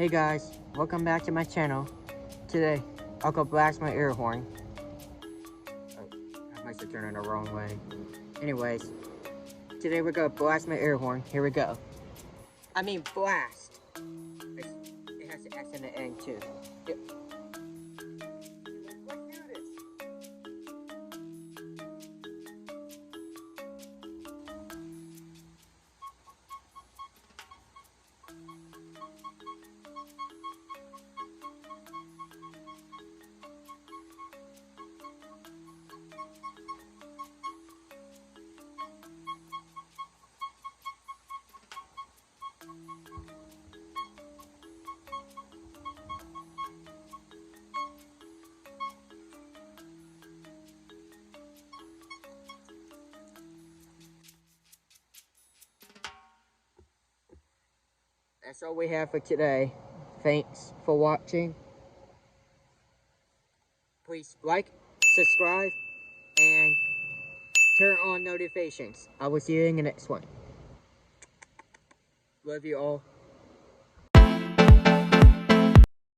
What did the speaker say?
Hey guys, welcome back to my channel. Today, I'll go blast my air horn. Oh, I must have turned it the wrong way. Anyways, today we're gonna blast my air horn. Here we go. I mean blast. It has the S in the end too. Yep. Let's do this. That's all we have for today. Thanks for watching. Please like, subscribe, and turn on notifications. I will see you in the next one. Love you all.